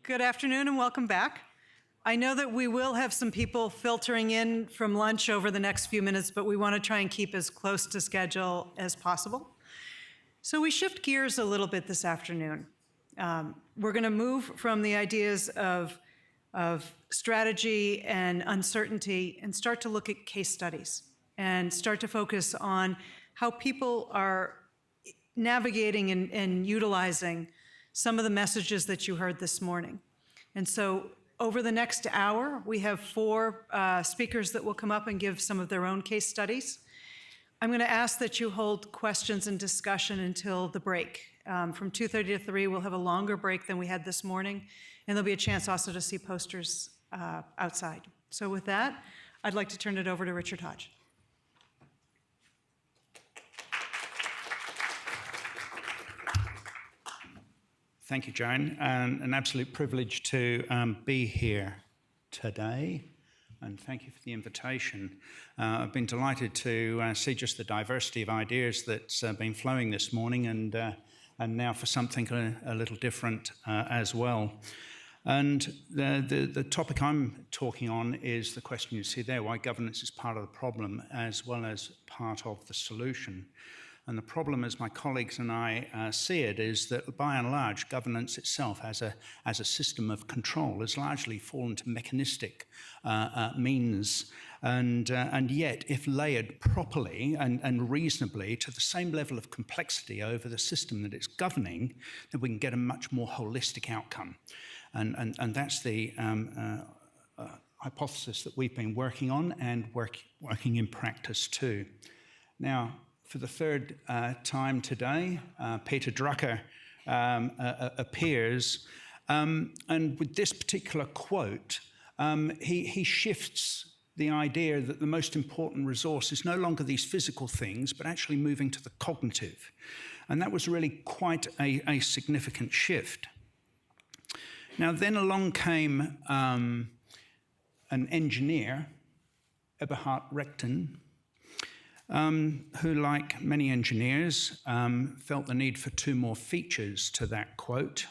Good afternoon and welcome back. I know that we will have some people filtering in from lunch over the next few minutes, but we want to try and keep as close to schedule as possible. So we shift gears a little bit this afternoon. We're going to move from the ideas of strategy and uncertainty and start to look at case studies and start to focus on how people are navigating and utilizing some of the messages that you heard this morning. And so over the next hour, we have 4 speakers that will come up and give some of their own case studies. I'm going to ask that you hold questions and discussion until the break. From 2:30 to 3, we'll have a longer break than we had this morning, and there'll be a chance also to see posters outside. So with that, I'd like to turn it over to Richard Hodge. Thank you, Joan. An absolute privilege to be here today, and thank you for the invitation. I've been delighted to see just the diversity of ideas that's been flowing this morning, and now for something a little different as well. And the topic I'm talking on is the question you see there, why governance is part of the problem as well as part of the solution. And the problem, as my colleagues and I see it, is that by and large, governance itself as a system of control has largely fallen to mechanistic means. And yet, if layered properly and reasonably to the same level of complexity over the system that it's governing, then we can get a much more holistic outcome. And that's the hypothesis that we've been working on and working in practice too. Now, for the third time today, Peter Drucker appears, and with this particular quote, he shifts the idea that the most important resource is no longer these physical things, but actually moving to the cognitive. And that was really quite a significant shift. Now, then along came an engineer, Eberhard Rechten, who, like many engineers, felt the need for 2 more features to that quote.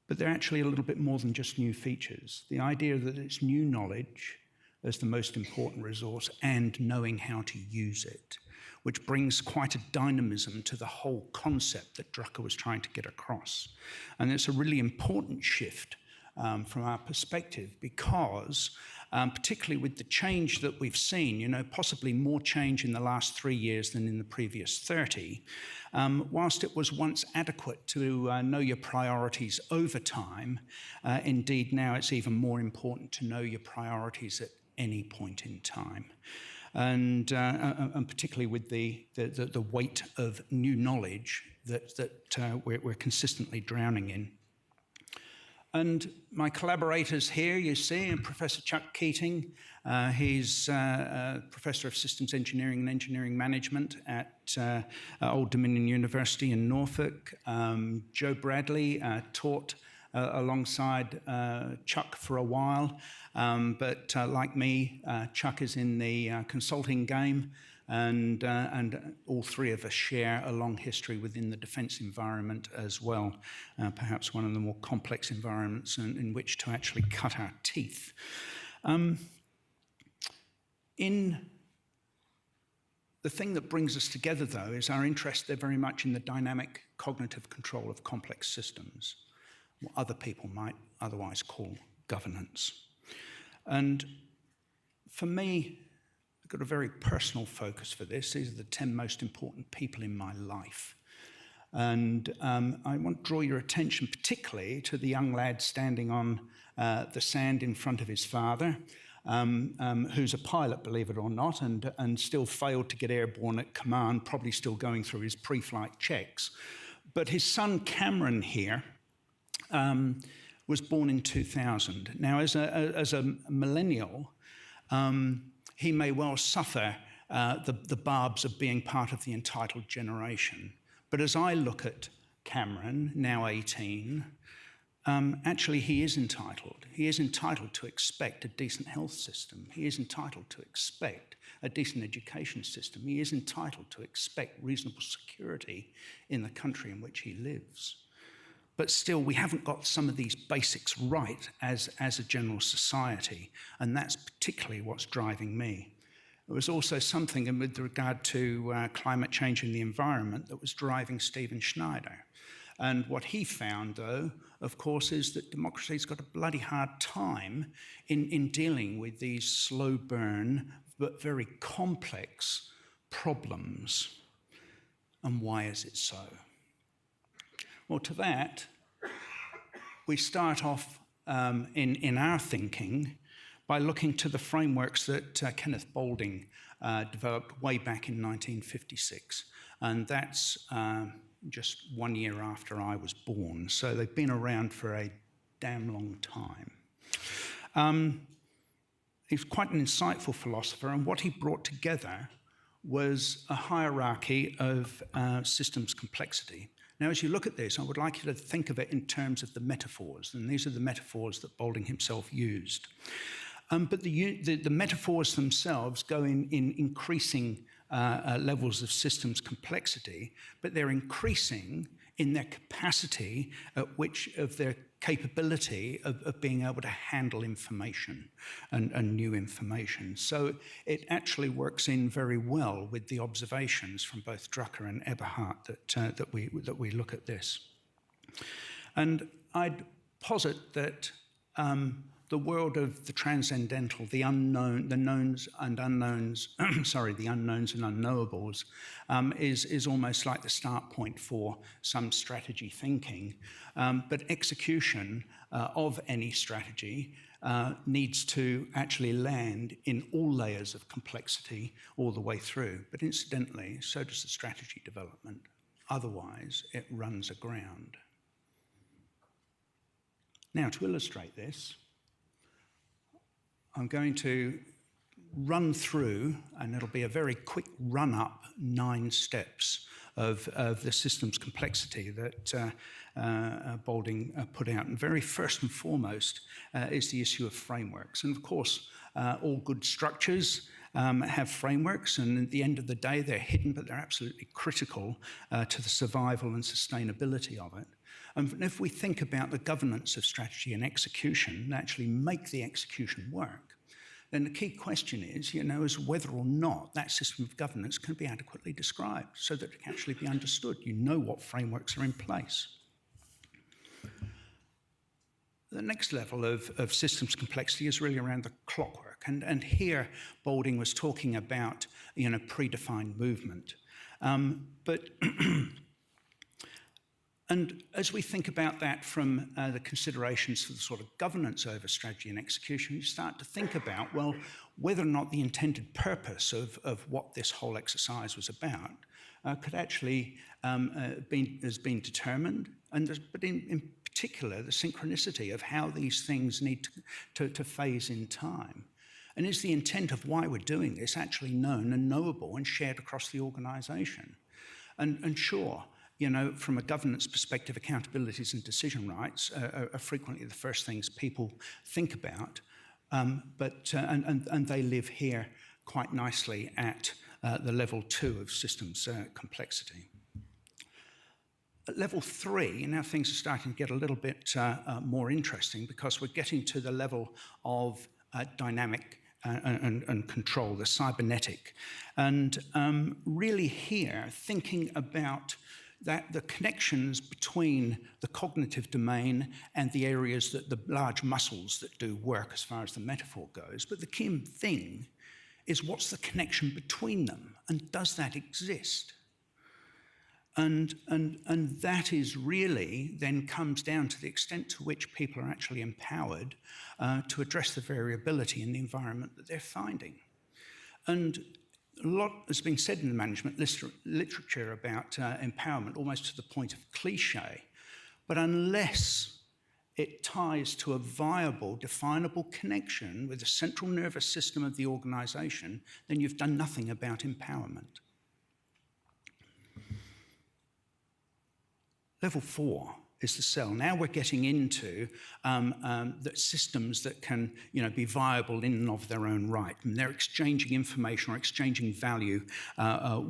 But they're actually a little bit more than just new features. The idea that it's new knowledge as the most important resource and knowing how to use it, which brings quite a dynamism to the whole concept that Drucker was trying to get across. And it's a really important shift from our perspective because particularly with the change that we've seen, possibly more change in the last 3 years than in the previous 30, whilst it was once adequate to know your priorities over time, indeed now it's even more important to know your priorities at any point in time. And particularly with the weight of new knowledge that we're consistently drowning in. And my collaborators here, you see, Professor Chuck Keating. He's a Professor of Systems Engineering and Engineering Management at Old Dominion University in Norfolk. Joe Bradley taught alongside Chuck for a while, but like me, Chuck is in the consulting game, and all 3 of us share a long history within the defence environment as well, perhaps one of the more complex environments in which to actually cut our teeth. The thing that brings us together, though, is our interest very much in the dynamic cognitive control of complex systems, what other people might otherwise call governance. And for me, I've got a very personal focus for this. These are the 10 most important people in my life. And I want to draw your attention particularly to the young lad standing on the sand in front of his father, who's a pilot, believe it or not, and still failed to get airborne at command, probably still going through his pre-flight checks. But his son Cameron here was born in 2000. Now, as a millennial, he may well suffer the barbs of being part of the entitled generation. But as I look at Cameron, now 18, actually he is entitled. He is entitled to expect a decent health system. He is entitled to expect a decent education system. He is entitled to expect reasonable security in the country in which he lives. but still we haven't got some of these basics right as a general society, and that's particularly what's driving me. There was also something with regard to climate change in the environment that was driving Stephen Schneider. And what he found, though, of course, is that democracy's got a bloody hard time in dealing with these slow burn but very complex problems. And why is it so? Well, to that, we start off in our thinking by looking to the frameworks that Kenneth Boulding developed way back in 1956. And that's just 1 year after I was born. So they've been around for a damn long time. He's quite an insightful philosopher, and what he brought together was a hierarchy of systems complexity. Now, as you look at this, I would like you to think of it in terms of the metaphors, and these are the metaphors that Boulding himself used. But the metaphors themselves go in increasing levels of systems complexity, but they're increasing in their capacity of their capability of being able to handle information and new information. So it actually works in very well with the observations from both Drucker and Eberhard that we look at this. And I'd posit that the world of the transcendental, the unknown, the knowns and unknowns, the unknowns and unknowables, is almost like the start point for some strategy thinking. But execution of any strategy needs to actually land in all layers of complexity all the way through. But incidentally, so does the strategy development. Otherwise, it runs aground. Now, to illustrate this, I'm going to run through, and it'll be a very quick run-up, 9 steps of the systems complexity that Boulding put out. And very first and foremost is the issue of frameworks. And of course, all good structures have frameworks, and at the end of the day, they're hidden, but they're absolutely critical to the survival and sustainability of it. And if we think about the governance of strategy and execution, actually make the execution work, then the key question is whether or not that system of governance can be adequately described so that it can actually be understood. You know what frameworks are in place. The next level of systems complexity is really around the clockwork. And here, Boulding was talking about predefined movement. And as we think about that from the considerations for the sort of governance over strategy and execution, you start to think about, well, whether or not the intended purpose of what this whole exercise was about could actually has been determined, but in particular, the synchronicity of how these things need to phase in time. And is the intent of why we're doing this actually known and knowable and shared across the organisation? And sure, from a governance perspective, accountabilities and decision rights are frequently the first things people think about, and they live here quite nicely at the level 2 of systems complexity. At level 3, now things are starting to get a little bit more interesting because we're getting to the level of dynamic and control, the cybernetic. And really here, thinking about that the connections between the cognitive domain and the areas that the large muscles that do work as far as the metaphor goes. But the key thing is what's the connection between them, and does that exist? And that is really then comes down to the extent to which people are actually empowered to address the variability in the environment that they're finding. And a lot has been said in the management literature about empowerment, almost to the point of cliche. But unless it ties to a viable, definable connection with the central nervous system of the organisation, then you've done nothing about empowerment. Level 4 is the cell. Now we're getting into the systems that can be viable in and of their own right. And they're exchanging information or exchanging value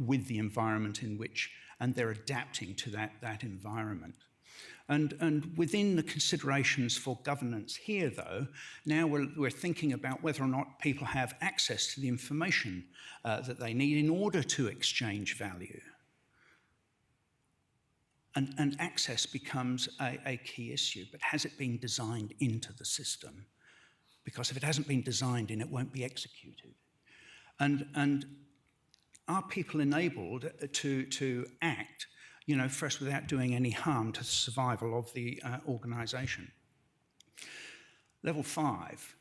with the environment in which and they're adapting to that environment. And within the considerations for governance here, though, now we're thinking about whether or not people have access to the information that they need in order to exchange value. And access becomes a key issue, but has it been designed into the system? Because if it hasn't been designed in, it won't be executed. And are people enabled to act, first without doing any harm to the survival of the organisation? Level 5,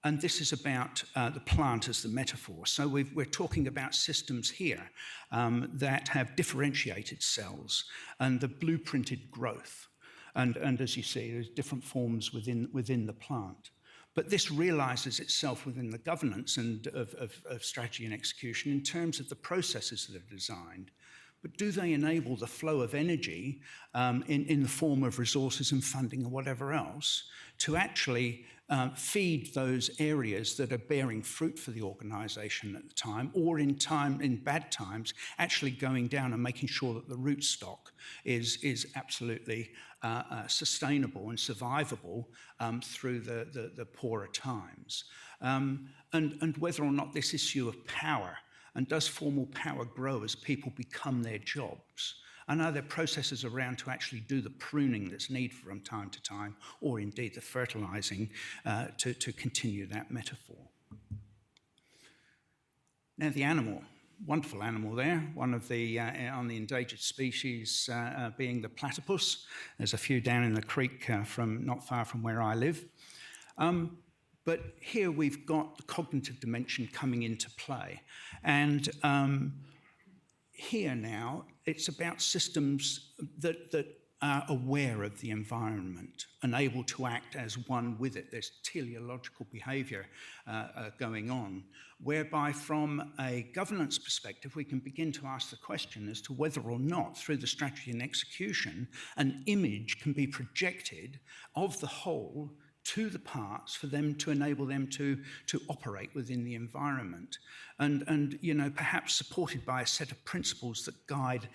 and this is about the plant as the metaphor. So we're talking about systems here that have differentiated cells and the blueprinted growth. And as you see, there's different forms within the plant. But this realizes itself within the governance and of strategy and execution in terms of the processes that are designed. But do they enable the flow of energy in the form of resources and funding or whatever else to actually feed those areas that are bearing fruit for the organisation at the time, or in bad times, actually going down and making sure that the root stock is absolutely sustainable and survivable through the poorer times. And whether or not this issue of power, and does formal power grow as people become their jobs? And are there processes around to actually do the pruning that's needed from time to time, or indeed the fertilising to continue that metaphor? Now the animal, wonderful animal there, one of the, on the endangered species being the platypus. There's a few down in the creek not far from where I live. But here we've got the cognitive dimension coming into play. And here now, it's about systems that are aware of the environment and able to act as one with it. There's teleological behaviour going on, whereby from a governance perspective, we can begin to ask the question as to whether or not, through the strategy and execution, an image can be projected of the whole to the parts for them to enable them to operate within the environment, and perhaps supported by a set of principles that guide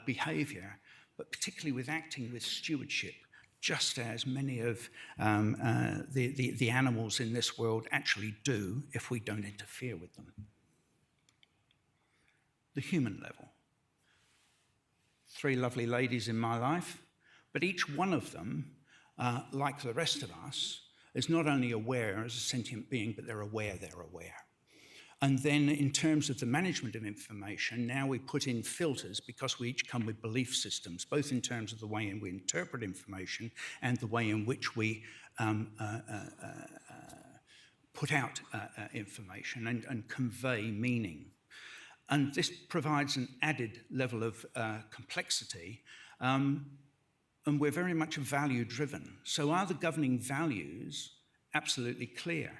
behaviour, but particularly with acting with stewardship, just as many of the animals in this world actually do if we don't interfere with them. The human level. 3 lovely ladies in my life, but each one of them, like the rest of us, is not only aware as a sentient being, but they're aware they're aware. And then in terms of the management of information, now we put in filters because we each come with belief systems, both in terms of the way in we interpret information and the way in which we put out information and convey meaning. And this provides an added level of complexity. And we're very much value-driven. So are the governing values absolutely clear?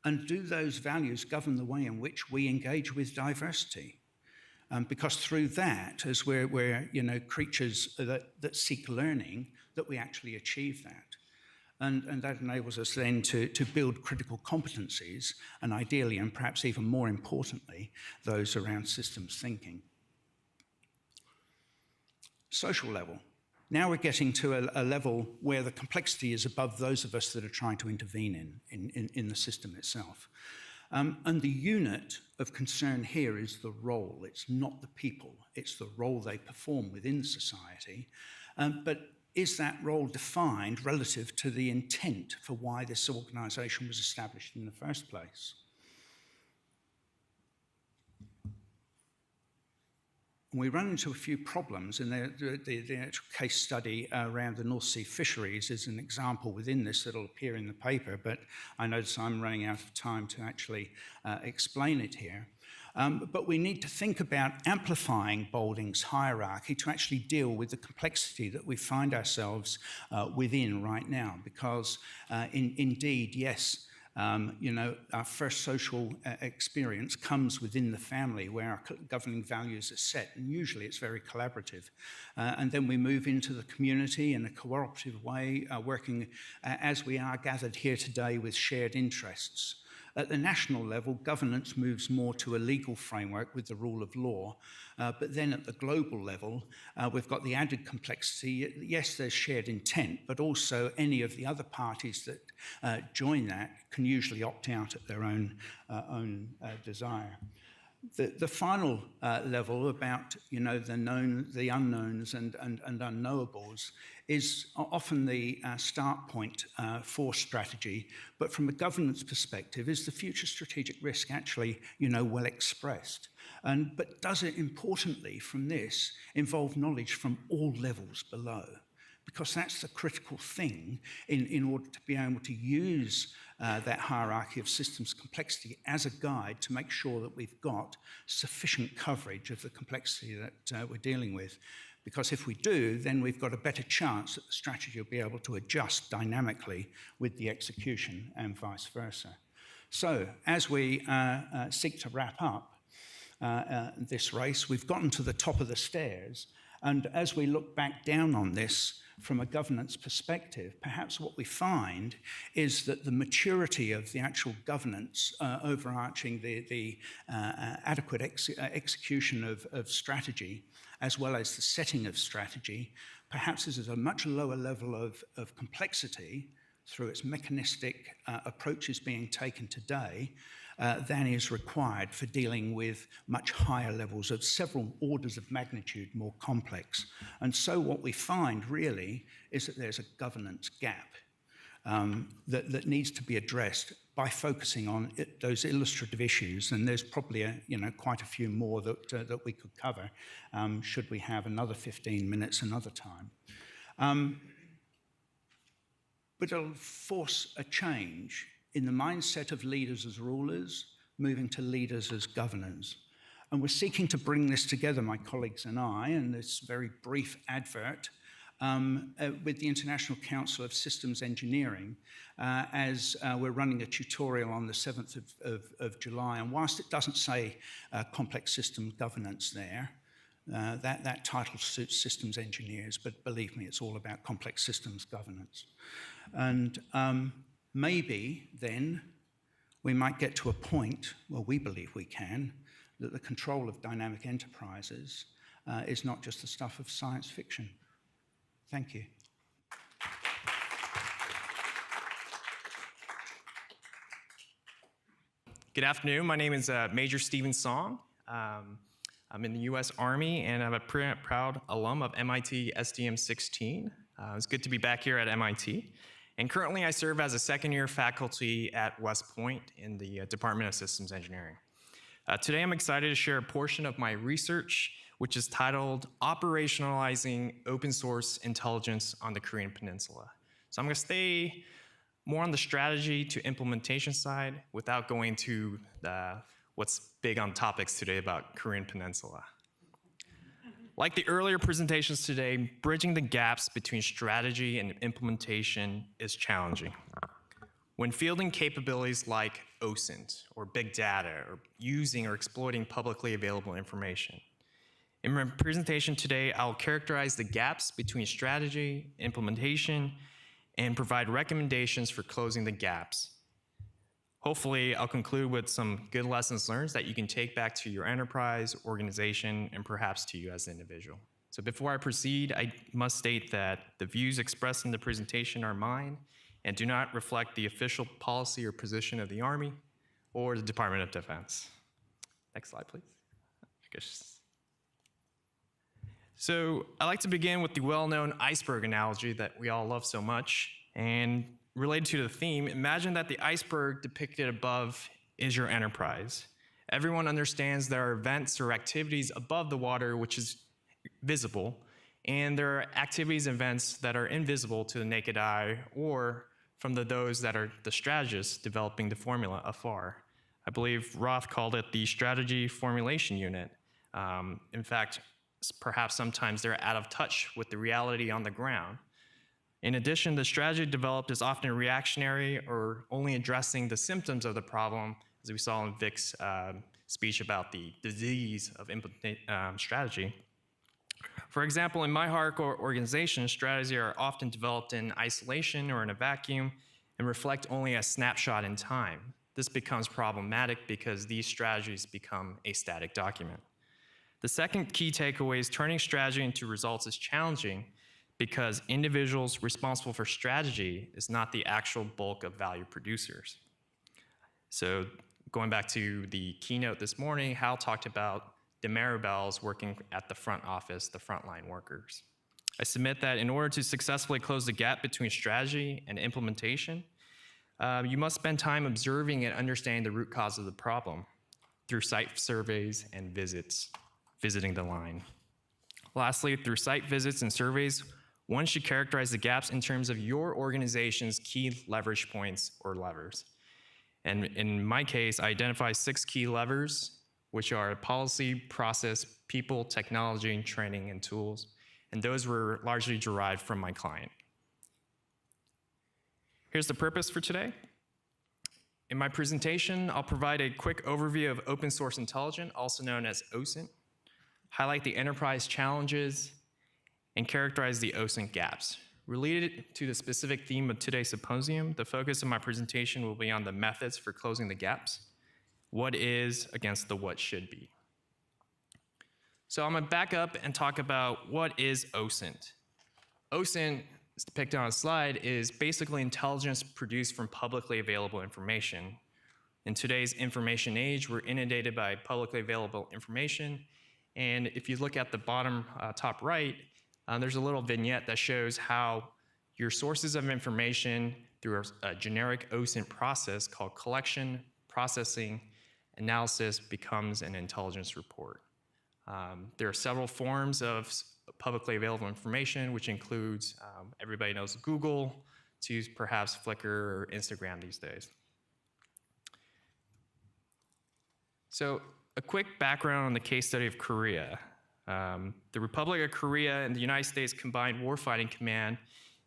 And do those values govern the way in which we engage with diversity? Because through that, as we're creatures that seek learning, that we actually achieve that. And that enables us then to build critical competencies, and ideally, and perhaps even more importantly, those around systems thinking. Social level. Now we're getting to a level where the complexity is above those of us that are trying to intervene in the system itself. And the unit of concern here is the role. It's not the people. It's the role they perform within society. But is that role defined relative to the intent for why this organisation was established in the first place? We run into a few problems, and the actual case study around the North Sea fisheries is an example within this that'll appear in the paper, but I notice I'm running out of time to actually explain it here. But we need to think about amplifying Boulding's hierarchy to actually deal with the complexity that we find ourselves within right now, because indeed, yes, our first social experience comes within the family where our governing values are set, and usually it's very collaborative. And then we move into the community in a cooperative way, working as we are gathered here today with shared interests. At the national level, governance moves more to a legal framework with the rule of law. But then at the global level, we've got the added complexity. Yes, there's shared intent, but also any of the other parties that join that can usually opt out at their own desire. The final level about the known, the unknowns and unknowables is often the start point for strategy. But from a governance perspective, is the future strategic risk actually well expressed? But does it, importantly, from this, involve knowledge from all levels below? Because that's the critical thing in order to be able to use that hierarchy of systems complexity as a guide to make sure that we've got sufficient coverage of the complexity that we're dealing with. Because if we do, then we've got a better chance that the strategy will be able to adjust dynamically with the execution and vice versa. So as we seek to wrap up this race, we've gotten to the top of the stairs. And as we look back down on this from a governance perspective, perhaps what we find is that the maturity of the actual governance overarching the adequate execution of strategy, as well as the setting of strategy, perhaps is at a much lower level of complexity through its mechanistic approaches being taken today, than is required for dealing with much higher levels of several orders of magnitude more complex. And so what we find really is that there's a governance gap that needs to be addressed by focusing on those illustrative issues. And there's probably quite a few more that we could cover should we have another 15 minutes another time. But it'll force a change in the mindset of leaders as rulers, moving to leaders as governors. And we're seeking to bring this together, my colleagues and I, in this very brief advert with the International Council of Systems Engineering, as we're running a tutorial on the 7th of July. And whilst it doesn't say complex system governance there, that title suits systems engineers, but believe me, it's all about complex systems governance. And maybe then we might get to a point, well, we believe we can, that the control of dynamic enterprises is not just the stuff of science fiction. Thank you. Good afternoon. My name is Major Stephen Song. I'm in the U.S. Army, and I'm a proud alum of MIT SDM 16. It's good to be back here at MIT. And currently, I serve as a second-year faculty at West Point in the Department of Systems Engineering. Today, I'm excited to share a portion of my research, which is titled Operationalizing Open Source Intelligence on the Korean Peninsula. So I'm going to stay more on the strategy to implementation side without going to what's big on topics today about Korean Peninsula. Like the earlier presentations today, bridging the gaps between strategy and implementation is challenging. When fielding capabilities like OSINT or big data or using or exploiting publicly available information. In my presentation today, I'll characterize the gaps between strategy, implementation, and provide recommendations for closing the gaps. Hopefully, I'll conclude with some good lessons learned that you can take back to your enterprise, organization, and perhaps to you as an individual. So before I proceed, I must state that the views expressed in the presentation are mine and do not reflect the official policy or position of the Army or the Department of Defense. Next slide, please. So I like to begin with the well-known iceberg analogy that we all love so much. And related to the theme, imagine that the iceberg depicted above is your enterprise. Everyone understands there are events or activities above the water which is visible, and there are activities and events that are invisible to the naked eye or from those that are the strategists developing the formula afar. I believe Roth called it the strategy formulation unit. In fact, perhaps sometimes they're out of touch with the reality on the ground. In addition, the strategy developed is often reactionary or only addressing the symptoms of the problem, as we saw in Vic's speech about the disease of strategy. For example, in my hardcore organization, strategies are often developed in isolation or in a vacuum and reflect only a snapshot in time. this becomes problematic because these strategies become a static document. The second key takeaway is turning strategy into results is challenging because individuals responsible for strategy is not the actual bulk of value producers. So going back to the keynote this morning, Hal talked about the Maribels working at the front office, the frontline workers. I submit that in order to successfully close the gap between strategy and implementation, you must spend time observing and understanding the root cause of the problem through site surveys and visiting the line. Lastly, through site visits and surveys, one should characterize the gaps in terms of your organization's key leverage points or levers. And in my case, I identify 6 key levers, which are policy, process, people, technology, training, and tools. And those were largely derived from my client. Here's the purpose for today. In my presentation, I'll provide a quick overview of open source intelligence, also known as OSINT, highlight the enterprise challenges, and characterize the OSINT gaps. Related to the specific theme of today's symposium, the focus of my presentation will be on the methods for closing the gaps, what is against the what should be. So I'm gonna back up and talk about what is OSINT. OSINT, as depicted on the slide, is basically intelligence produced from publicly available information. In today's information age, we're inundated by publicly available information. And if you look at the bottom top right, there's a little vignette that shows how your sources of information through a generic OSINT process called collection, processing, analysis becomes an intelligence report. There are several forms of publicly available information, which includes, everybody knows Google, to perhaps Flickr or Instagram these days. So a quick background on the case study of Korea. The Republic of Korea and the United States Combined Warfighting Command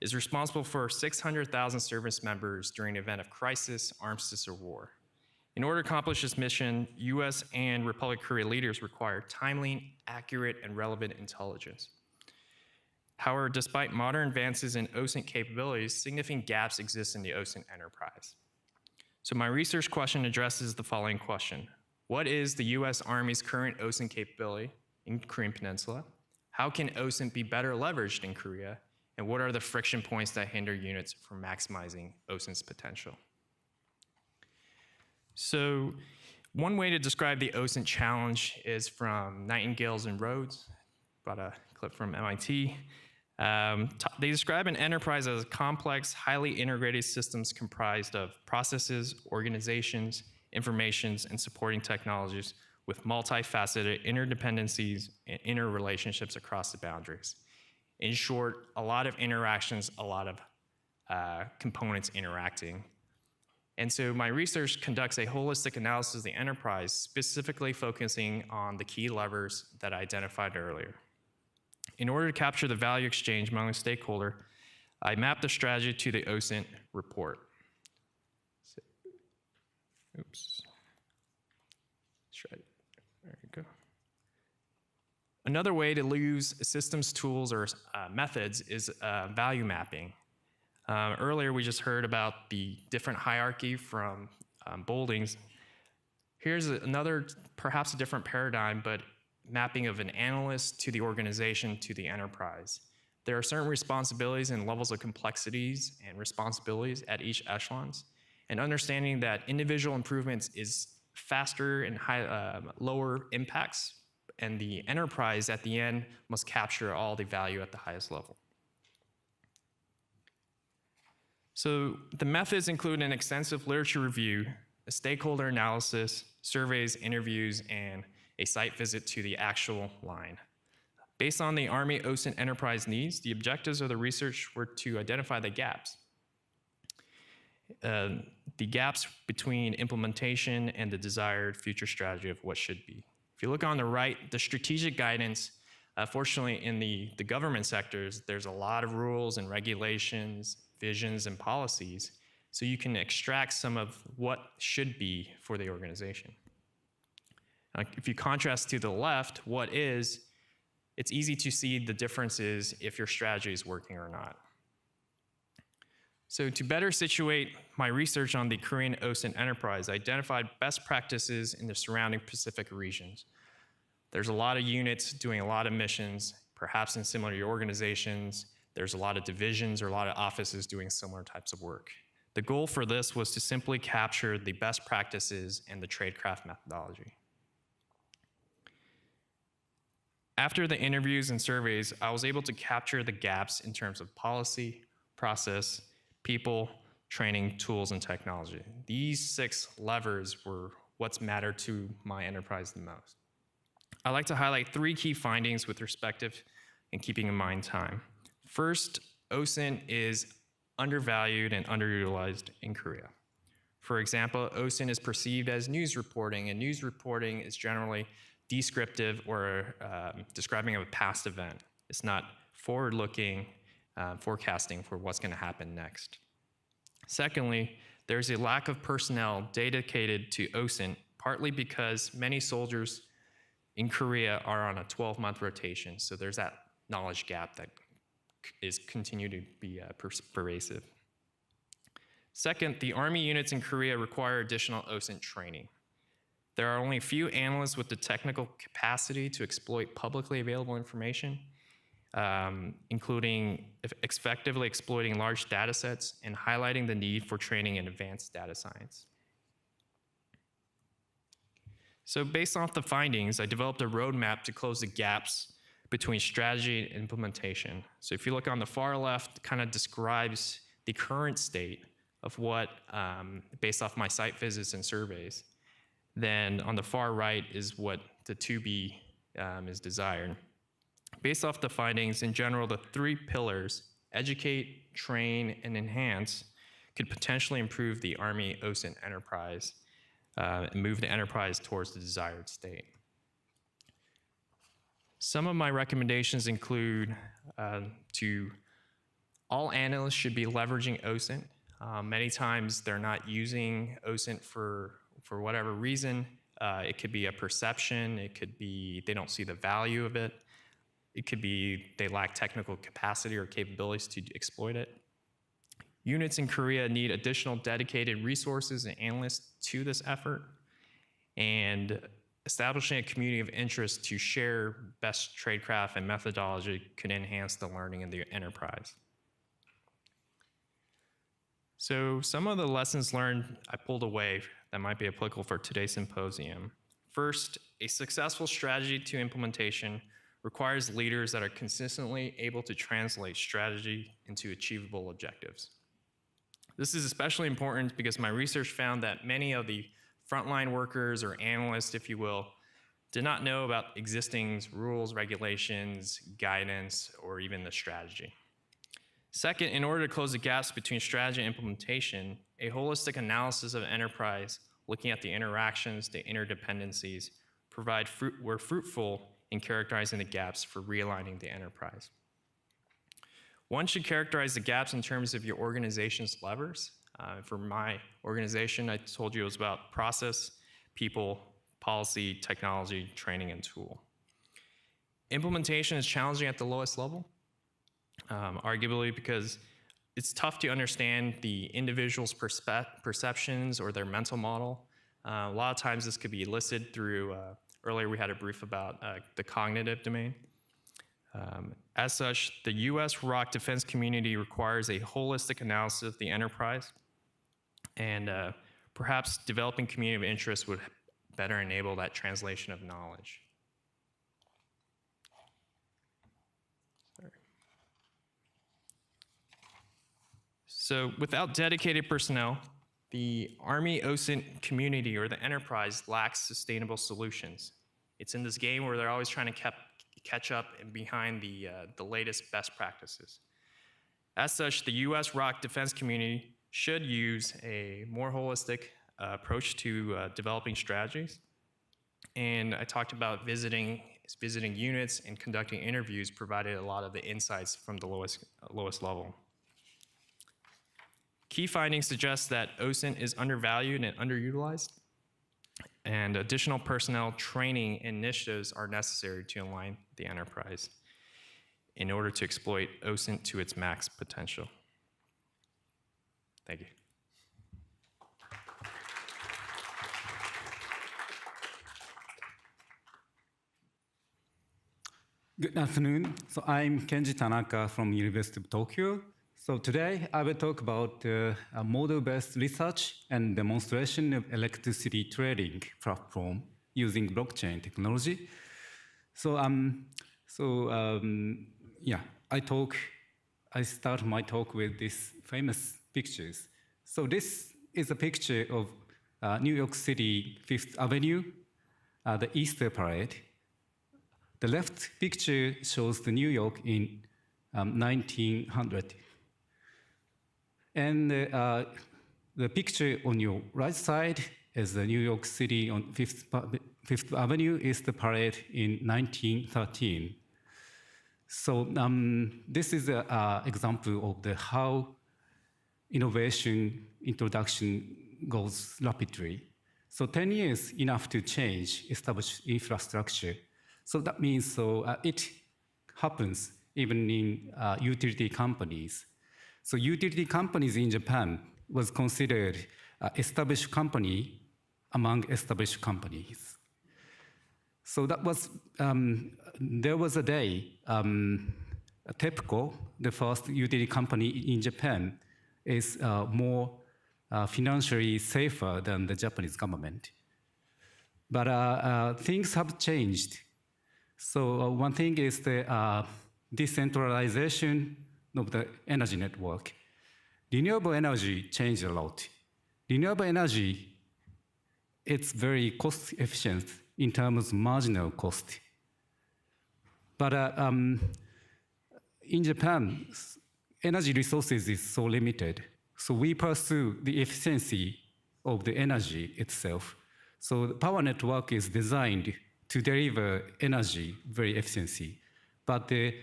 is responsible for 600,000 service members during an event of crisis, armistice, or war. In order to accomplish this mission, US and Republic of Korea leaders require timely, accurate, and relevant intelligence. However, despite modern advances in OSINT capabilities, significant gaps exist in the OSINT enterprise. So my research question addresses the following question. What is the US Army's current OSINT capability in Korean Peninsula? How can OSINT be better leveraged in Korea? And what are the friction points that hinder units from maximizing OSINT's potential? So one way to describe the OSINT challenge is from Nightingales and Rhodes, brought a clip from MIT. They describe an enterprise as complex, highly integrated systems comprised of processes, organizations, informations, and supporting technologies with multifaceted interdependencies and interrelationships across the boundaries. In short, a lot of interactions, a lot of components interacting. And so my research conducts a holistic analysis of the enterprise, specifically focusing on the key levers that I identified earlier. In order to capture the value exchange among the stakeholder, I mapped the strategy to the OSINT report. Oops. There you go. Another way to use systems tools or methods is value mapping. Earlier, we just heard about the different hierarchy from Bolding's. Here's another, perhaps a different paradigm, but mapping of an analyst to the organization to the enterprise. There are certain responsibilities and levels of complexities and responsibilities at each echelons, and understanding that individual improvements is faster and lower impacts, and the enterprise at the end must capture all the value at the highest level. So the methods include an extensive literature review, a stakeholder analysis, surveys, interviews, and a site visit to the actual line. Based on the Army OSINT enterprise needs, the objectives of the research were to identify the gaps. The gaps between implementation and the desired future strategy of what should be. If you look on the right, the strategic guidance, fortunately in the government sectors, there's a lot of rules and regulations, visions and policies, so you can extract some of what should be for the organization. If you contrast to the left, what is, it's easy to see the differences if your strategy is working or not. So to better situate my research on the Korean OSINT enterprise, I identified best practices in the surrounding Pacific regions. There's a lot of units doing a lot of missions, perhaps in similar organizations. There's a lot of divisions or a lot of offices doing similar types of work. The goal for this was to simply capture the best practices and the tradecraft methodology. After the interviews and surveys, I was able to capture the gaps in terms of policy, process, people, training, tools, and technology. These 6 levers were what's mattered to my enterprise the most. I'd like to highlight 3 key findings with respective and keeping in mind time. First, OSINT is undervalued and underutilized in Korea. For example, OSINT is perceived as news reporting, and news reporting is generally descriptive or describing of a past event. It's not forward-looking forecasting for what's going to happen next. Secondly, there's a lack of personnel dedicated to OSINT, partly because many soldiers in Korea are on a 12-month rotation, so there's that knowledge gap that is continue to be pervasive. Second, the Army units in Korea require additional OSINT training. There are only a few analysts with the technical capacity to exploit publicly available information, including effectively exploiting large data sets and highlighting the need for training in advanced data science. So based off the findings, I developed a roadmap to close the gaps between strategy and implementation. So if you look on the far left, it kind of describes the current state of what, based off my site visits and surveys. Then on the far right is what the to be is desired. Based off the findings, in general, the 3 pillars, educate, train, and enhance, could potentially improve the Army OSINT enterprise and move the enterprise towards the desired state. Some of my recommendations include to all analysts should be leveraging OSINT. Many times they're not using OSINT for whatever reason. It could be a perception, it could be they don't see the value of it. It could be they lack technical capacity or capabilities to exploit it. Units in Korea need additional dedicated resources and analysts to this effort, and establishing a community of interest to share best tradecraft and methodology could enhance the learning in the enterprise. So some of the lessons learned I pulled away that might be applicable for today's symposium. First, a successful strategy to implementation requires leaders that are consistently able to translate strategy into achievable objectives. This is especially important because my research found that many of the frontline workers or analysts, if you will, did not know about existing rules, regulations, guidance, or even the strategy. Second, in order to close the gaps between strategy and implementation, a holistic analysis of enterprise, looking at the interactions, the interdependencies, were fruitful in characterizing the gaps for realigning the enterprise. One should characterize the gaps in terms of your organization's levers. For my organization, I told you it was about process, people, policy, technology, training, and tool. Implementation is challenging at the lowest level, arguably because it's tough to understand the individual's perceptions or their mental model. A lot of times this could be elicited through, earlier we had a brief about the cognitive domain. As such, the US ROC defense community requires a holistic analysis of the enterprise, and perhaps developing community of interest would better enable that translation of knowledge. So without dedicated personnel, the Army OSINT community or the enterprise lacks sustainable solutions. It's in this game where they're always trying to catch up and behind the latest best practices. As such, the US ROC defense community should use a more holistic approach to developing strategies. And I talked about visiting units and conducting interviews provided a lot of the insights from the lowest level. Key findings suggest that OSINT is undervalued and underutilized, and additional personnel training initiatives are necessary to align the enterprise in order to exploit OSINT to its max potential. Thank you. Good afternoon. So I'm Kenji Tanaka from University of Tokyo. So today I will talk about a model-based research and demonstration of electricity trading platform using blockchain technology. I start my talk with these famous pictures. So this is a picture of New York City, Fifth Avenue, the Easter Parade. The left picture shows the New York in 1900. And the picture on your right side is the New York City on Fifth Avenue is the parade in 1913. So this is an example of how innovation introduction goes rapidly. So 10 years enough to change, establish infrastructure. So that means it happens even in utility companies. So utility companies in Japan was considered established company among established companies. So that was, there was a day, TEPCO, the first utility company in Japan, is more financially safer than the Japanese government. But things have changed. So one thing is the decentralization of the energy network. Renewable energy changed a lot. Renewable energy, it's very cost efficient in terms of marginal cost. But in Japan, energy resources is so limited. So we pursue the efficiency of the energy itself. So the power network is designed to deliver energy very efficiency. But the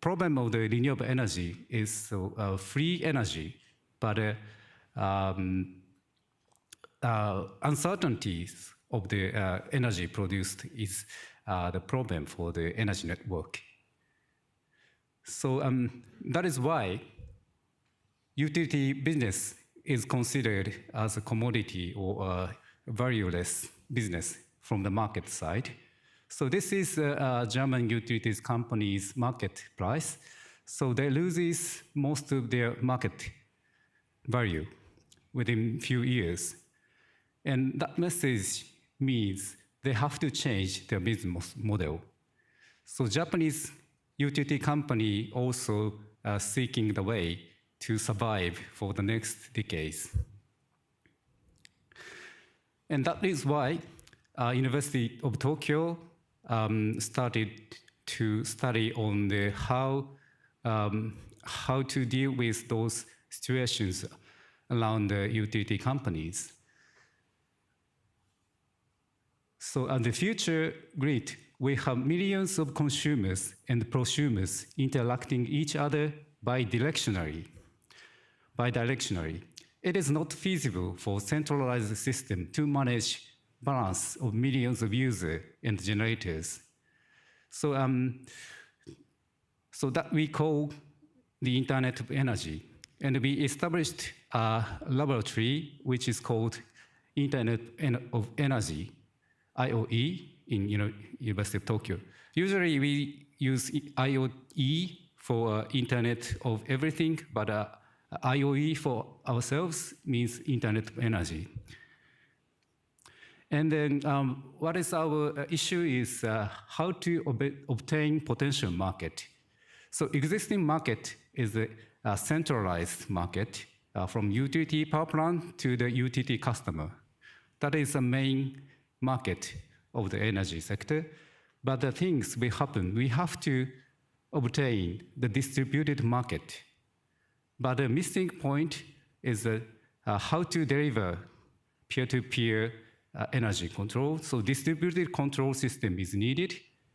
problem of the renewable energy is free energy, but uncertainties of the energy produced is the problem for the energy network. So that is why utility business is considered as a commodity or a valueless business from the market side. So this is a German utilities company's market price. So they loses most of their market value within few years. And that message means they have to change their business model. So Japanese utility company also seeking the way to survive for the next decades. And that is why University of Tokyo started to study on the how to deal with those situations around the utility companies. So in the future grid, we have millions of consumers and prosumers interacting each other bidirectionally. It is not feasible for centralized system to manage balance of millions of users and generators. So, so that we call the Internet of Energy. And we established a laboratory which is called Internet of Energy, IOE, in University of Tokyo. Usually we use IOE for Internet of Everything, but IOE for ourselves means Internet of Energy. And then what is our issue is how to obtain potential market. So existing market is a centralized market from utility power plant to the utility customer. That is the main market of the energy sector. But the things will happen, we have to obtain the distributed market. But the missing point is how to deliver peer-to-peer energy control. So distributed control system is needed.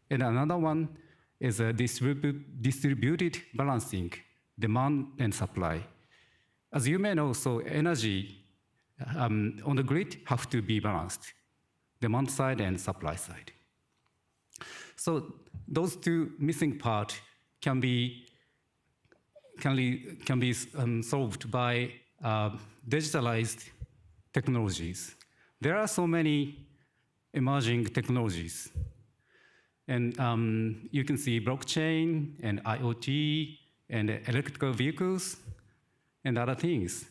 And another one is a distributed balancing, demand and supply. As you may know, so energy on the grid have to be balanced, demand side and supply side. So those two missing parts can be solved by digitalized technologies. There are so many emerging technologies. And you can see blockchain and IoT and electrical vehicles and other things.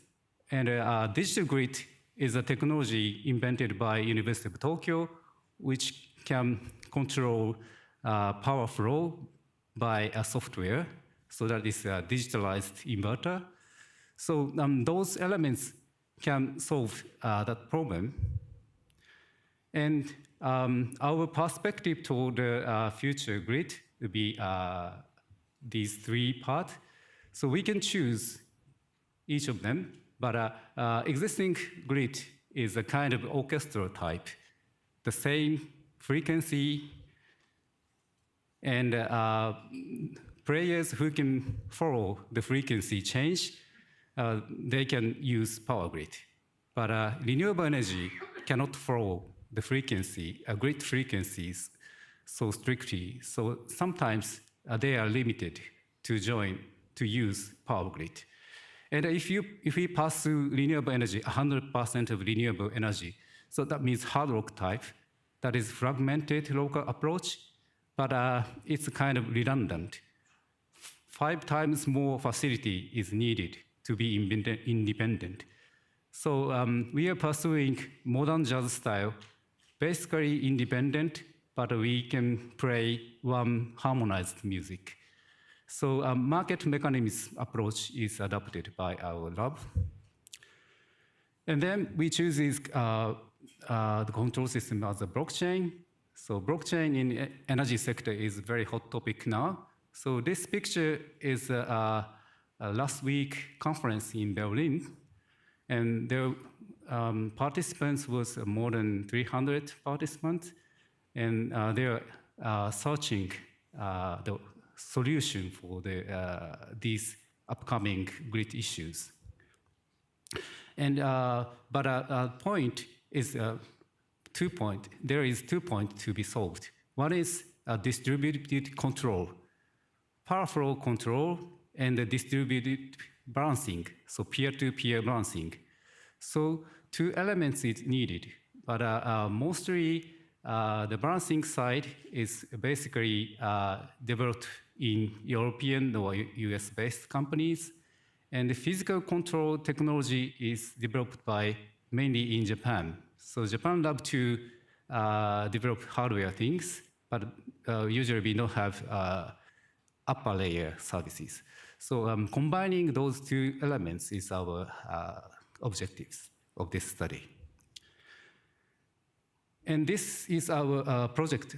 And digital grid is a technology invented by University of Tokyo, which can control power flow by a software. So that is a digitalized inverter. So those elements can solve that problem. And our perspective toward the future grid would be these three parts. So we can choose each of them, but existing grid is a kind of orchestral type, the same frequency, and players who can follow the frequency change, they can use power grid. But renewable energy cannot follow the frequency, grid frequencies so strictly. So sometimes they are limited to use power grid. And if we pursue renewable energy, 100% of renewable energy, so that means hard rock type, that is fragmented local approach, but it's kind of redundant. 5 times more facility is needed to be independent. So we are pursuing modern jazz style, basically independent, but we can play one harmonized music. So market mechanism approach is adopted by our lab. And then we choose the control system as a blockchain. So blockchain in energy sector is a very hot topic now. So this picture is a last week conference in Berlin. And there participants was more than 300 participants. And they are searching the solution for these upcoming grid issues. And but point is 2 points. There is 2 points to be solved. One is distributed control, power flow control, and the distributed balancing, so peer-to-peer balancing. So 2 elements is needed, but mostly the balancing side is basically developed in European or US-based companies, and the physical control technology is developed by mainly in Japan. So Japan love to develop hardware things, but usually we don't have upper layer services. So combining those 2 elements is our objectives of this study. And this is our project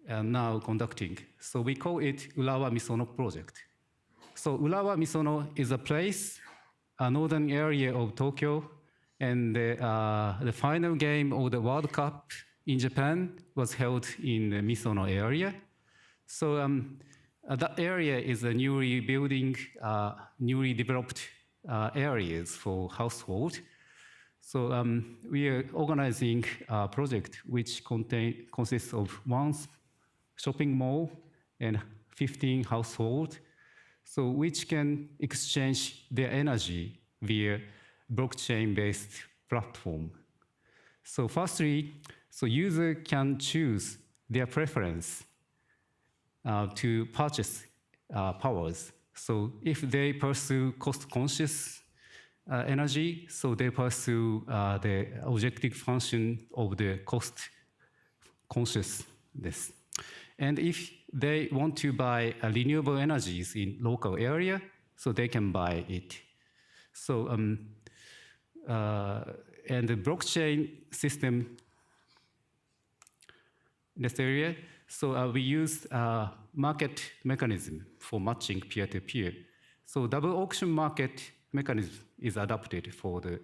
now conducting. So we call it Urawa Misono project. So Urawa Misono is a place, a northern area of Tokyo, and the final game of the World Cup in Japan was held in the Misono area. So that area is a newly developed areas for household. So we are organizing a project which consists of 1 shopping mall and 15 households, so which can exchange their energy via blockchain-based platform. So firstly, so user can choose their preference to purchase powers. So if they pursue cost-conscious energy, so they pursue the objective function of the cost consciousness. And if they want to buy renewable energies in local area, so they can buy it. So and the blockchain system in this area, so we use market mechanism for matching peer-to-peer. So double auction market mechanism is adapted for the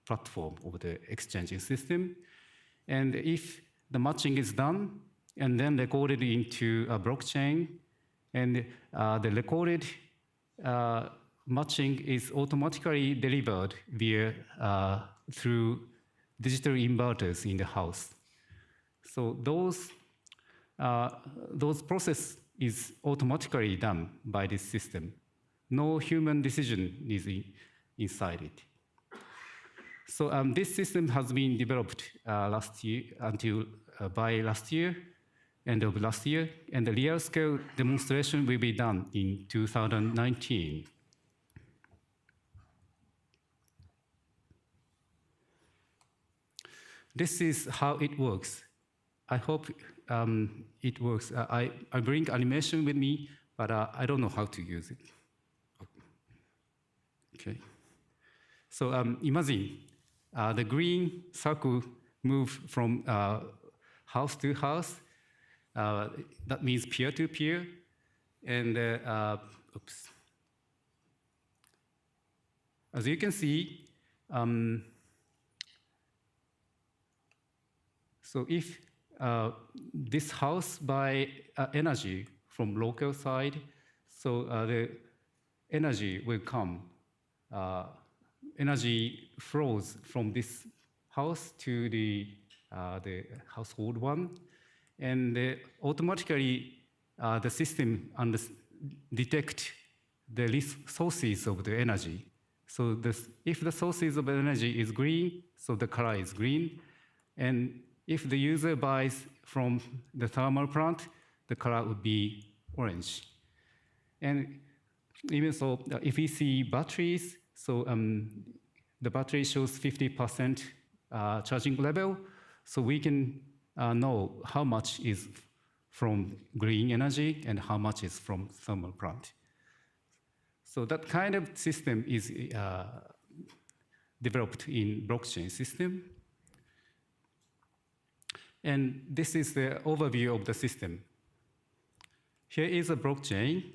platform of the exchanging system. And if the matching is done and then recorded into a blockchain, and the recorded matching is automatically delivered via through digital inverters in the house. So those process is automatically done by this system. No human decision is inside it. So this system has been developed last year until by last year, end of last year, and the real scale demonstration will be done in 2019. This is how it works. I hope it works. I bring animation with me, but I don't know how to use it. Okay. So imagine the green circle move from house to house. That means peer-to-peer. And oops. As you can see, so if this house buy energy from local side, so the energy will come. Energy flows from this house to the household one, and automatically the system detect the sources of the energy. So if the sources of energy is green, so the color is green, and if the user buys from the thermal plant, the color would be orange. And even so, if we see batteries, so the battery shows 50% charging level, so we can know how much is from green energy and how much is from thermal plant. So that kind of system is developed in blockchain system. And this is the overview of the system. Here is a blockchain,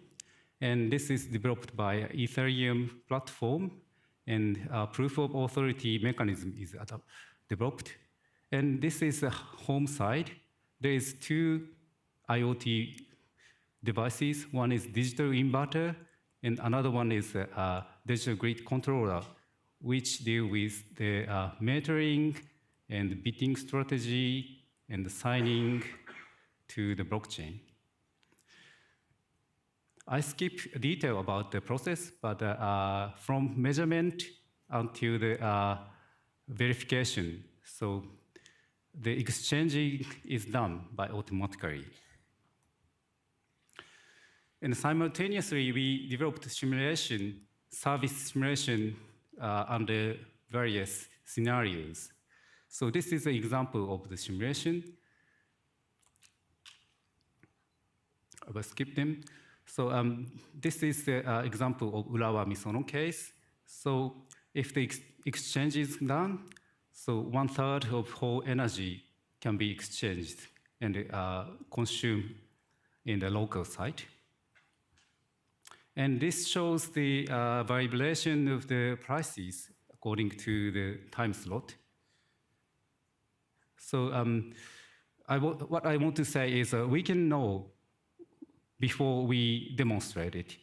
and this is developed by Ethereum platform, and proof of authority mechanism is developed. And this is a home side. There is two IoT devices. One is digital inverter, and another one is a digital grid controller, which deal with the metering and bidding strategy and the signing to the blockchain. I skip detail about the process, but from measurement until the verification, so the exchanging is done by automatically. And simultaneously, we developed simulation, service simulation under various scenarios. So this is an example of the simulation. I will skip them. So this is the example of Urawa Misono case. So if the exchange is done, so 1/3 of whole energy can be exchanged and consumed in the local site. And this shows the variation of the prices according to the time slot. So what I want to say is we can know before we demonstrate it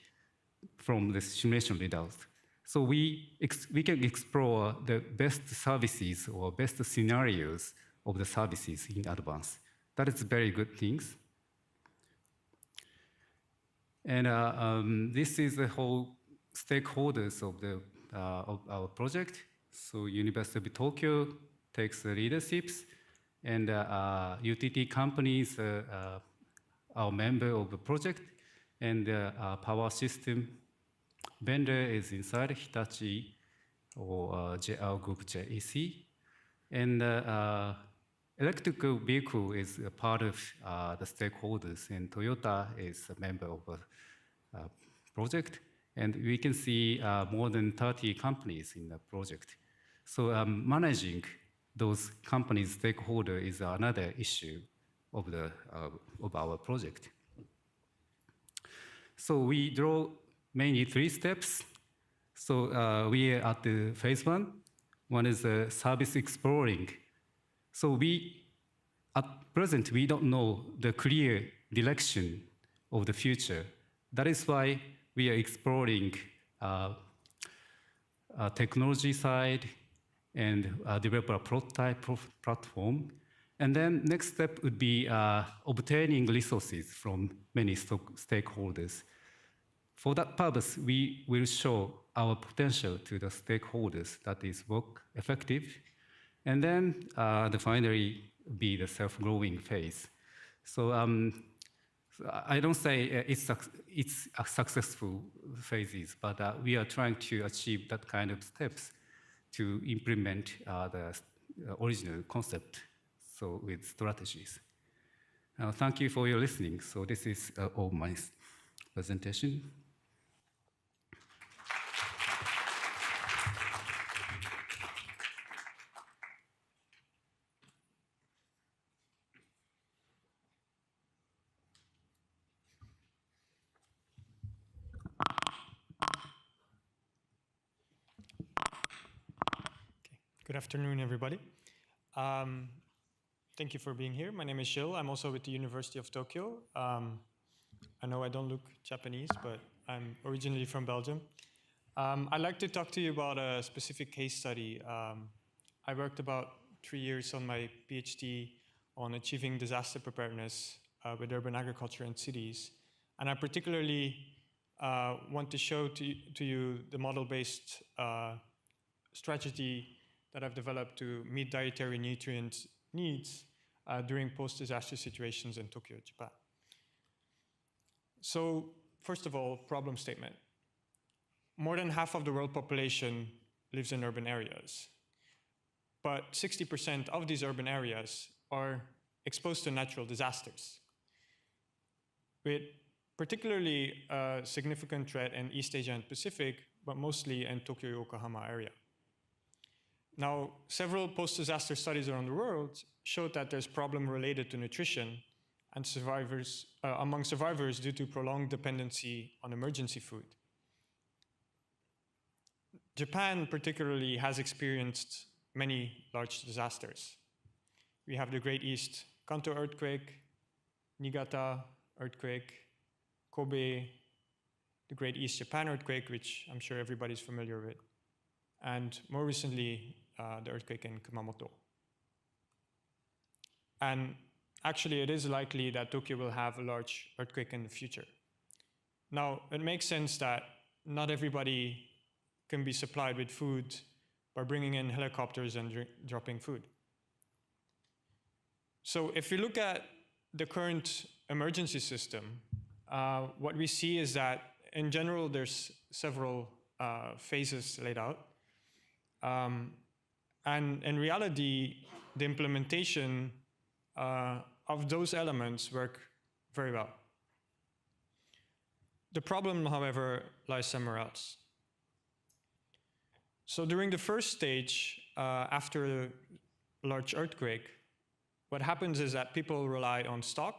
from the simulation results. So we can explore the best services or best scenarios of the services in advance. That is very good things. And this is the whole stakeholders of our project. So University of Tokyo takes the leaderships, and utility companies are member of the project, and power system vendor is inside Hitachi or JR Group JEC, and electrical vehicle is a part of the stakeholders, and Toyota is a member of the project, and we can see more than 30 companies in the project. So managing those companies' stakeholder is another issue of our project. So we draw mainly 3 steps. So we are at the phase 1. One is service exploring. So at present, we don't know the clear direction of the future. That is why we are exploring technology side and develop a prototype platform. And then next step would be obtaining resources from many stakeholders. For that purpose, we will show our potential to the stakeholders that is work effective, and then finally be the self-growing phase. So I don't say it's a successful phases, but we are trying to achieve that kind of steps to implement the original concept, so with strategies. Thank you for your listening. So this is all my presentation. Good afternoon, everybody. Thank you for being here. My name is Shil. I'm also with the University of Tokyo. I know I don't look Japanese, but I'm originally from Belgium. I'd like to talk to you about a specific case study. I worked about 3 years on my PhD on achieving disaster preparedness with urban agriculture in cities. And I particularly want to show to you the model-based strategy that I've developed to meet dietary nutrient needs during post-disaster situations in Tokyo, Japan. So first of all, problem statement. More than half of the world population lives in urban areas, but 60% of these urban areas are exposed to natural disasters, with particularly a significant threat in East Asia and Pacific, but mostly in Tokyo-Yokohama area. Now, several post-disaster studies around the world showed that there's problem related to nutrition and survivors, among survivors due to prolonged dependency on emergency food. Japan particularly has experienced many large disasters. We have the Great East Kanto earthquake, Niigata earthquake, Kobe, the Great East Japan earthquake, which I'm sure everybody's familiar with, and more recently, the earthquake in Kumamoto. And actually, it is likely that Tokyo will have a large earthquake in the future. Now, it makes sense that not everybody can be supplied with food by bringing in helicopters and dropping food. So if you look at the current emergency system, what we see is that in general, there's several phases laid out. And in reality, the implementation of those elements work very well. The problem, however, lies somewhere else. So during the first stage, after a large earthquake, what happens is that people rely on stock.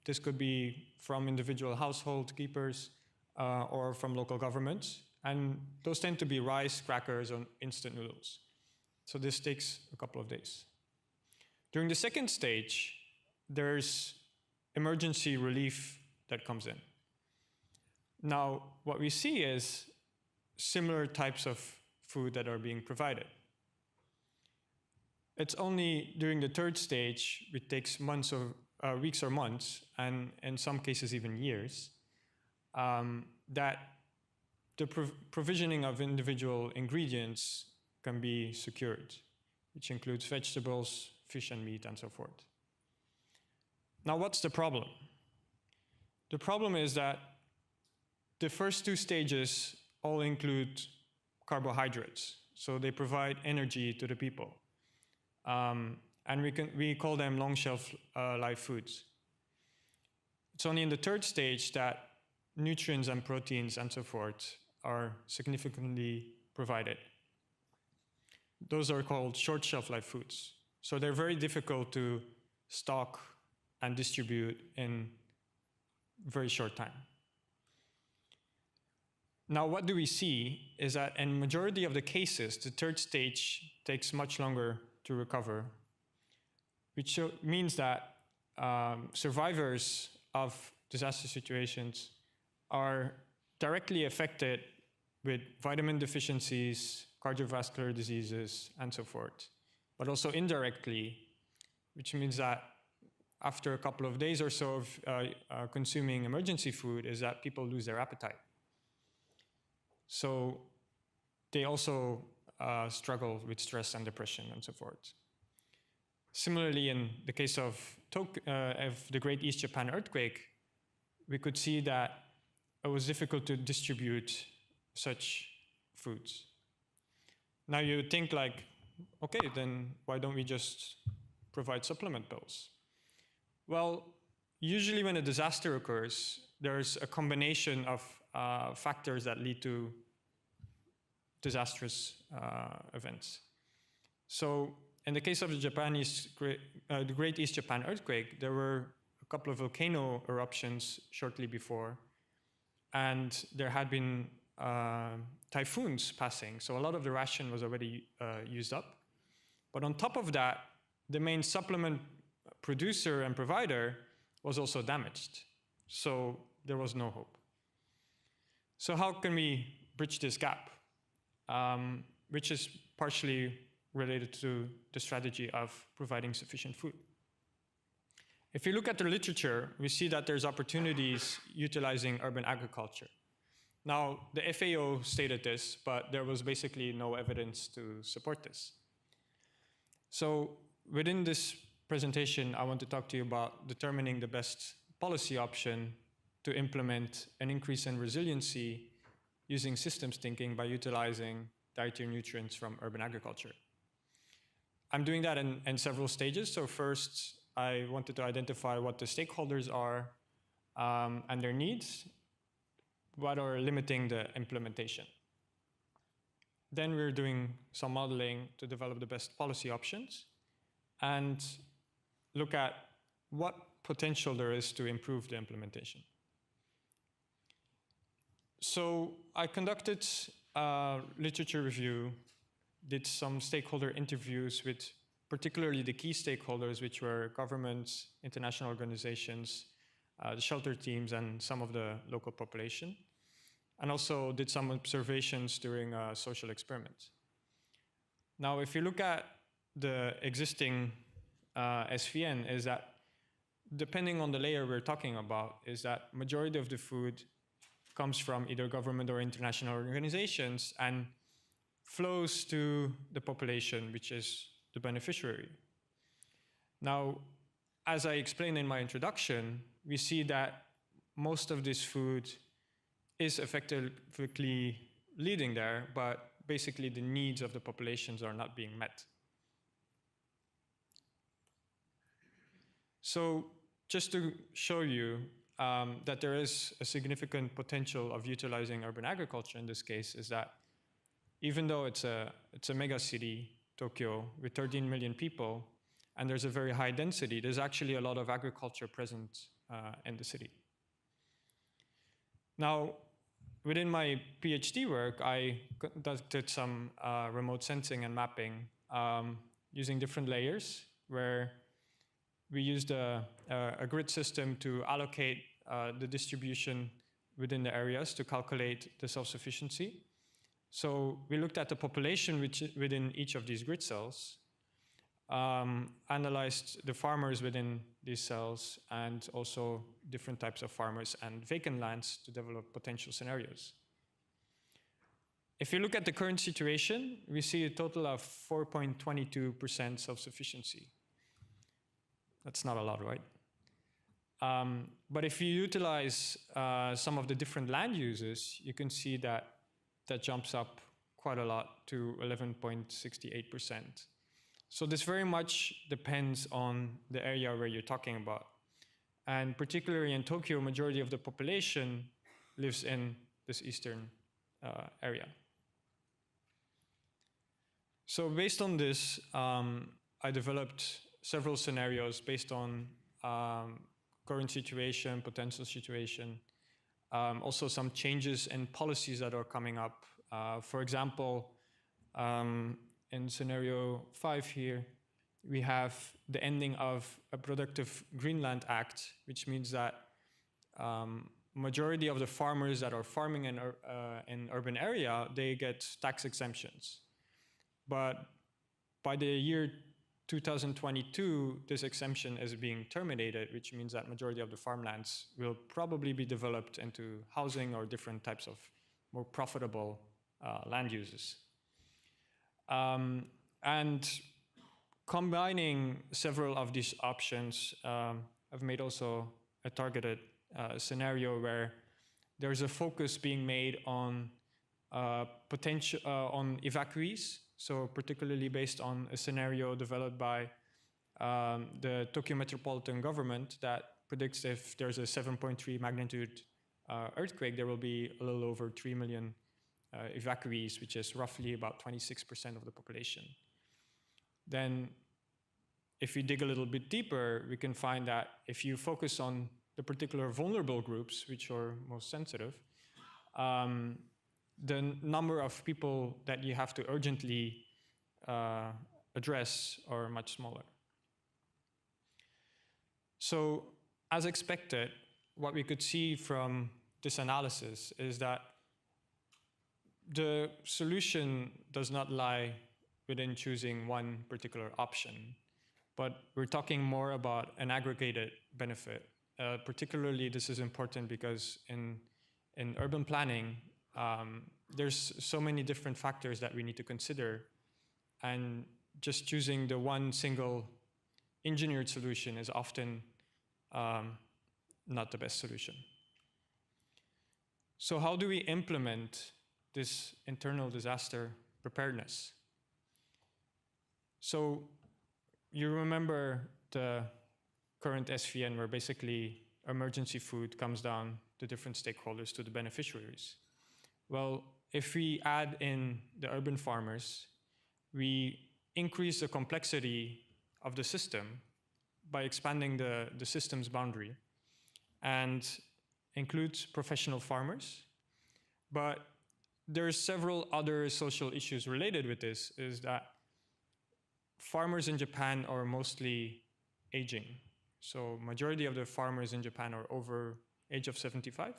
This could be from individual household keepers or from local governments. And those tend to be rice, crackers, or instant noodles. So this takes a couple of days. During the second stage, there's emergency relief that comes in. Now, what we see is similar types of food that are being provided. It's only during the third stage, which takes months or weeks or months, and in some cases even years, that the provisioning of individual ingredients can be secured, which includes vegetables, fish and meat, and so forth. Now, what's the problem? The problem is that the first two stages all include carbohydrates, so they provide energy to the people. And we call them long shelf life foods. It's only in the third stage that nutrients and proteins and so forth are significantly provided. Those are called short shelf life foods. So they're very difficult to stock and distribute in very short time. Now, what do we see is that in majority of the cases, the third stage takes much longer to recover, which means that survivors of disaster situations are directly affected with vitamin deficiencies, cardiovascular diseases, and so forth, but also indirectly, which means that after a couple of days or so of consuming emergency food is that people lose their appetite. So they also struggle with stress and depression and so forth. Similarly, in the case of the Great East Japan earthquake, we could see that it was difficult to distribute such foods. Now you would think like, okay, then why don't we just provide supplement bills? Well, usually when a disaster occurs, there's a combination of factors that lead to disastrous events. So in the case of the Great East Japan earthquake, there were a couple of volcano eruptions shortly before, and there had been typhoons passing, so a lot of the ration was already used up. But on top of that, the main supplement producer and provider was also damaged, so there was no hope. So how can we bridge this gap, which is partially related to the strategy of providing sufficient food? If you look at the literature, we see that there's opportunities utilizing urban agriculture. Now, the FAO stated this, but there was basically no evidence to support this. So within this presentation, I want to talk to you about determining the best policy option to implement an increase in resiliency using systems thinking by utilizing dietary nutrients from urban agriculture. I'm doing that in several stages. So first, I wanted to identify what the stakeholders are and their needs, what are limiting the implementation. Then we're doing some modeling to develop the best policy options and look at what potential there is to improve the implementation. So I conducted a literature review, did some stakeholder interviews with particularly the key stakeholders, which were governments, international organizations, the shelter teams, and some of the local population, and also did some observations during a social experiment. Now, if you look at the existing SVN, is that depending on the layer we're talking about, is that majority of the food comes from either government or international organizations and flows to the population, which is the beneficiary. Now, as I explained in my introduction, we see that most of this food is effectively leading there, but basically the needs of the populations are not being met. So just to show you that there is a significant potential of utilizing urban agriculture in this case is that even though it's a mega city, Tokyo, with 13 million people, and there's a very high density, there's actually a lot of agriculture present in the city. Now, within my PhD work, I conducted some remote sensing and mapping using different layers, where we used a grid system to allocate the distribution within the areas to calculate the self-sufficiency. So we looked at the population within each of these grid cells, analyzed the farmers within these cells, and also different types of farmers and vacant lands to develop potential scenarios. If you look at the current situation, we see a total of 4.22% self-sufficiency. That's not a lot, right? But if you utilize some of the different land uses, you can see that that jumps up quite a lot to 11.68%. So this very much depends on the area where you're talking about. And particularly in Tokyo, majority of the population lives in this eastern area. So based on this, I developed several scenarios based on current situation, potential situation, also some changes in policies that are coming up. For example, in scenario 5 here, we have the ending of a Productive Greenland Act, which means that majority of the farmers that are farming in urban area, they get tax exemptions. But by the year 2022, this exemption is being terminated, which means that majority of the farmlands will probably be developed into housing or different types of more profitable land uses. And combining several of these options, I've made also a targeted scenario where there's a focus being made on on evacuees, so particularly based on a scenario developed by the Tokyo Metropolitan Government that predicts if there's a 7.3 magnitude earthquake, there will be a little over 3 million evacuees, which is roughly about 26% of the population. Then if we dig a little bit deeper, we can find that if you focus on the particular vulnerable groups, which are most sensitive, the number of people that you have to urgently address are much smaller. So as expected, what we could see from this analysis is that the solution does not lie within choosing one particular option, but we're talking more about an aggregated benefit. Particularly, this is important because in urban planning, there's so many different factors that we need to consider, and just choosing the one single engineered solution is often not the best solution. So how do we implement this internal disaster preparedness? So you remember the current SVN, where basically emergency food comes down to different stakeholders, to the beneficiaries. Well, if we add in the urban farmers, we increase the complexity of the system by expanding the system's boundary, and includes professional farmers. But there's several other social issues related with this, is that farmers in Japan are mostly aging. So majority of the farmers in Japan are over age of 75,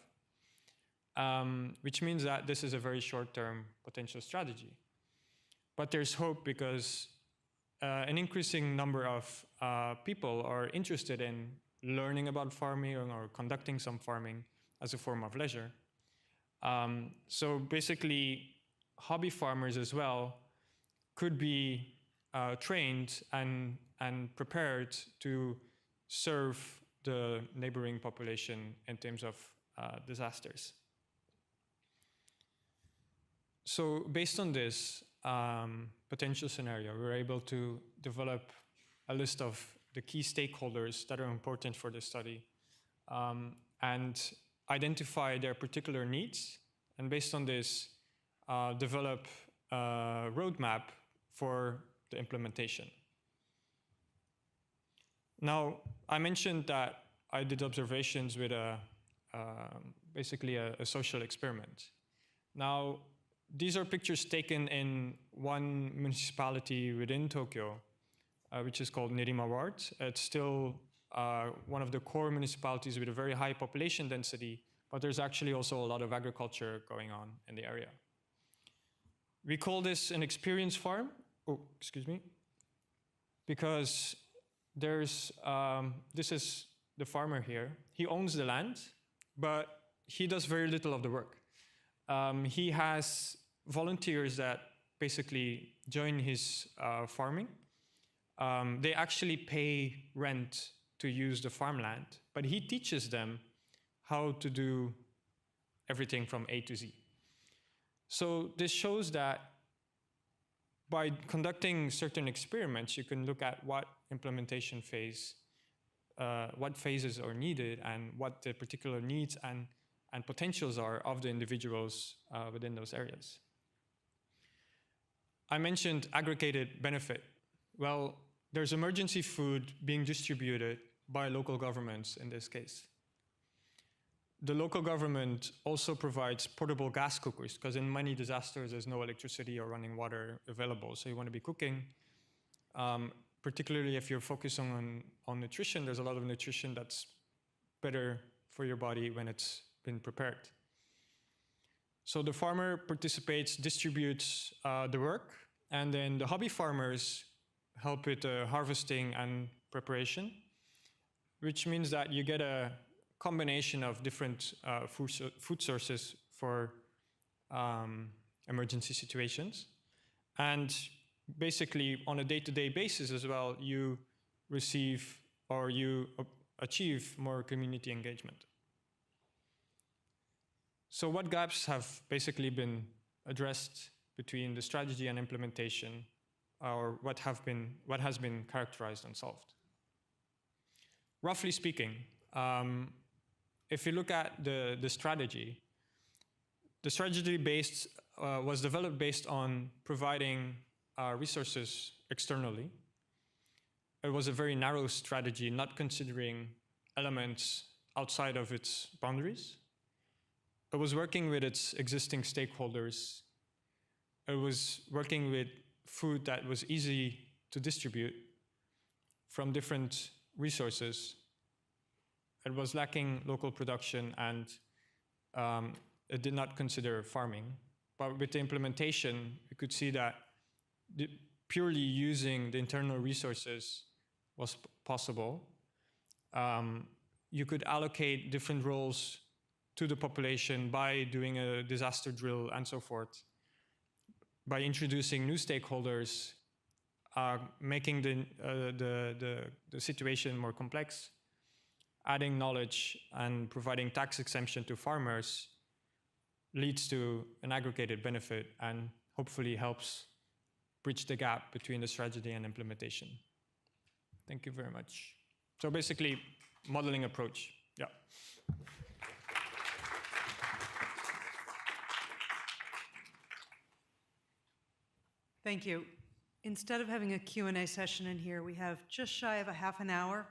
which means that this is a very short-term potential strategy. But there's hope because an increasing number of people are interested in learning about farming or conducting some farming as a form of leisure. So basically, hobby farmers as well could be trained and prepared to serve the neighboring population in terms of disasters. So based on this potential scenario, we're able to develop a list of the key stakeholders that are important for the study, and identify their particular needs, and based on this, develop a roadmap for the implementation. Now, I mentioned that I did observations with basically a social experiment. Now, these are pictures taken in one municipality within Tokyo, which is called Nerima Ward. It's still one of the core municipalities with a very high population density, but there's actually also a lot of agriculture going on in the area. We call this an experience farm. Oh, excuse me. Because there's, this is the farmer here. He owns the land, but he does very little of the work. He has volunteers that basically join his farming. They actually pay rent to use the farmland, but he teaches them how to do everything from A to Z. So this shows that by conducting certain experiments, you can look at what implementation phase, what phases are needed, and what the particular needs and potentials are of the individuals within those areas. I mentioned aggregated benefit. Well, there's emergency food being distributed by local governments in this case. The local government also provides portable gas cookers, because in many disasters, there's no electricity or running water available. So you want to be cooking. Particularly if you're focusing on nutrition, there's a lot of nutrition that's better for your body when it's been prepared. So the farmer participates, distributes the work, and then the hobby farmers help with harvesting and preparation, which means that you get a combination of different food sources for emergency situations. And basically, on a day-to-day basis as well, you receive or you achieve more community engagement. So what gaps have basically been addressed between the strategy and implementation, or what has been characterized and solved? Roughly speaking, if you look at the strategy was developed based on providing resources externally. It was a very narrow strategy, not considering elements outside of its boundaries. It was working with its existing stakeholders. It was working with food that was easy to distribute from different resources. It was lacking local production, and it did not consider farming. But with the implementation, you could see that purely using the internal resources was possible. You could allocate different roles to the population by doing a disaster drill and so forth. By introducing new stakeholders, making the situation more complex, adding knowledge and providing tax exemption to farmers leads to an aggregated benefit and hopefully helps bridge the gap between the strategy and implementation. Thank you very much. So basically, modeling approach, yeah. Thank you. Instead of having a Q&A session in here, we have just shy of a half an hour.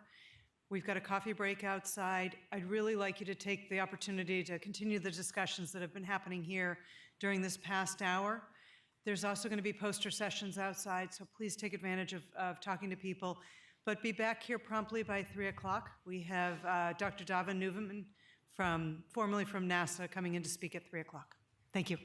We've got a coffee break outside. I'd really like you to take the opportunity to continue the discussions that have been happening here during this past hour. There's also going to be poster sessions outside, so please take advantage of talking to people. But be back here promptly by 3 o'clock. We have Dr. Dava Nuveman, formerly from NASA, coming in to speak at 3 o'clock. Thank you.